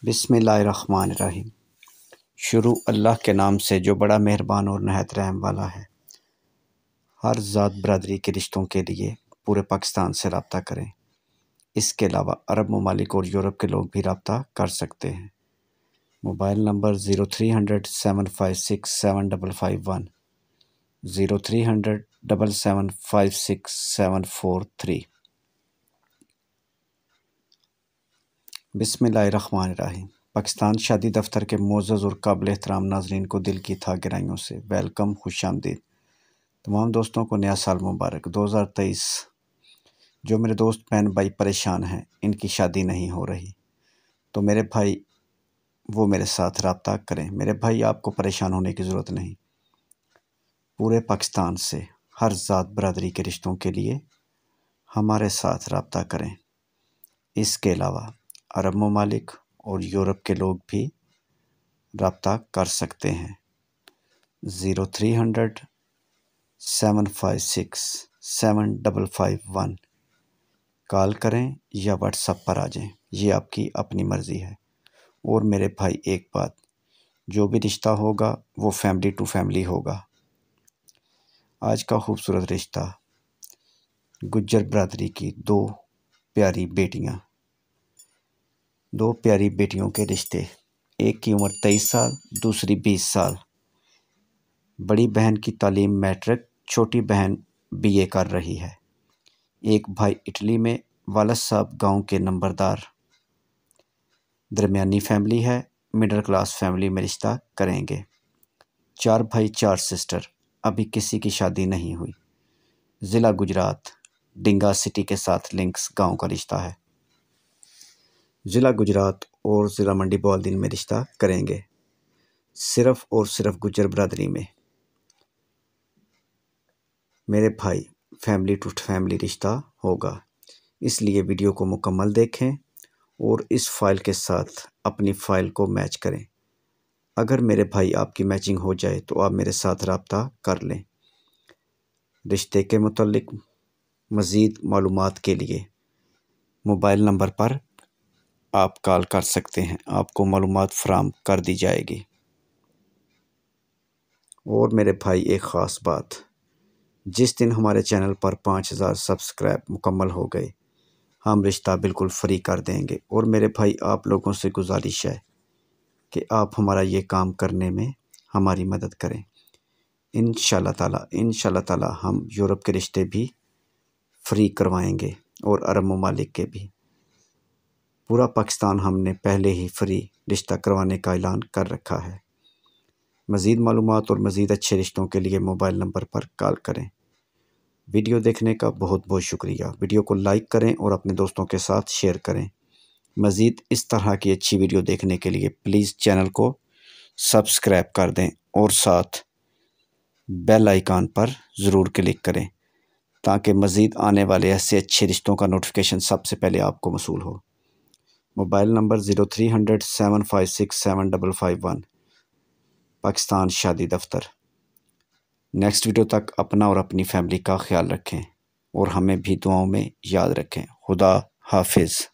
بسم اللہ الرحمن الرحیم۔ شروع اللہ کے نام سے جو بڑا مہربان اور نہایت رحم والا ہے۔ ہر ذات برادری کے رشتوں کے لیے پورے پاکستان سے رابطہ کریں۔ اس کے علاوہ عرب ممالک اور یورپ کے لوگ بھی رابطہ کر سکتے ہیں۔ Mobile number 0300 756 7551 0300 756 743۔ بسم اللہ الرحمن الرحیم۔ پاکستان شادی دفتر کے معزز اور قابل احترام ناظرین کو دل کی تہ گہرائیوں سے ویلکم، خوش آمدید۔ تمام دوستوں کو نیا سال مبارک 2023۔ جو میرے دوست بہن بھائی پریشان ہیں، ان کی شادی نہیں ہو رہی، تو میرے بھائی وہ میرے ساتھ رابطہ کریں۔ میرے بھائی، آپ کو پریشان ہونے کی ضرورت نہیں۔ پورے پاکستان سے ہر ذات برادری کے رشتوں کے لیے ہمارے ساتھ رابطہ کریں۔ اس کے علاوہ عرب ممالک اور یورپ کے لوگ بھی رابطہ کر سکتے ہیں۔ 0300 756 7551 کال کریں یا واٹس ایپ پر آ جائیں، یہ آپ کی اپنی مرضی ہے۔ اور میرے بھائی، ایک بات، جو بھی رشتہ ہوگا وہ فیملی ٹو فیملی ہوگا۔ آج کا خوبصورت رشتہ گجر برادری کی دو پیاری بیٹیوں کے رشتے۔ ایک کی عمر 23 سال، دوسری 20 سال۔ بڑی بہن کی تعلیم میٹرک، چھوٹی بہن BA کر رہی ہے۔ ایک بھائی اٹلی میں، والد صاحب گاؤں کے نمبردار۔ درمیانی فیملی ہے، مڈل کلاس فیملی میں رشتہ کریں گے۔ 4 بھائی 4 سسٹر، ابھی کسی کی شادی نہیں ہوئی۔ ضلع گجرات، ڈنگا سٹی کے ساتھ لنکس گاؤں کا رشتہ ہے۔ ضلع گجرات اور ضلع منڈی بوالدین میں رشتہ کریں گے، صرف اور صرف گجر برادری میں۔ میرے بھائی، فیملی ٹو فیملی رشتہ ہوگا، اس لیے ویڈیو کو مکمل دیکھیں اور اس فائل کے ساتھ اپنی فائل کو میچ کریں۔ اگر میرے بھائی آپ کی میچنگ ہو جائے تو آپ میرے ساتھ رابطہ کر لیں۔ رشتے کے متعلق مزید معلومات کے لیے موبائل نمبر پر آپ کال کر سکتے ہیں، آپ کو معلومات فراہم کر دی جائے گی۔ اور میرے بھائی، ایک خاص بات، جس دن ہمارے چینل پر 5000 سبسکرائب مکمل ہو گئے، ہم رشتہ بالکل فری کر دیں گے۔ اور میرے بھائی، آپ لوگوں سے گزارش ہے کہ آپ ہمارا یہ کام کرنے میں ہماری مدد کریں۔ انشاءاللہ تعالی ہم یورپ کے رشتے بھی فری کروائیں گے اور عرب ممالک کے بھی۔ پورا پاکستان ہم نے پہلے ہی فری رشتہ کروانے کا اعلان کر رکھا ہے۔ مزید معلومات اور مزید اچھے رشتوں کے لیے موبائل نمبر پر کال کریں۔ ویڈیو دیکھنے کا بہت بہت شکریہ۔ ویڈیو کو لائک کریں اور اپنے دوستوں کے ساتھ شیئر کریں۔ مزید اس طرح کی اچھی ویڈیو دیکھنے کے لیے پلیز چینل کو سبسکرائب کر دیں اور ساتھ بیل آئیکن پر ضرور کلک کریں تاکہ مزید آنے والے ایسے اچھے رشتوں کا نوٹیفیکیشن سب سے پہلے آپ کو موصول ہو۔ موبائل نمبر 0300 756 7551 پاکستان شادی دفتر۔ نیکسٹ ویڈیو تک اپنا اور اپنی فیملی کا خیال رکھیں اور ہمیں بھی دعاؤں میں یاد رکھیں۔ خدا حافظ۔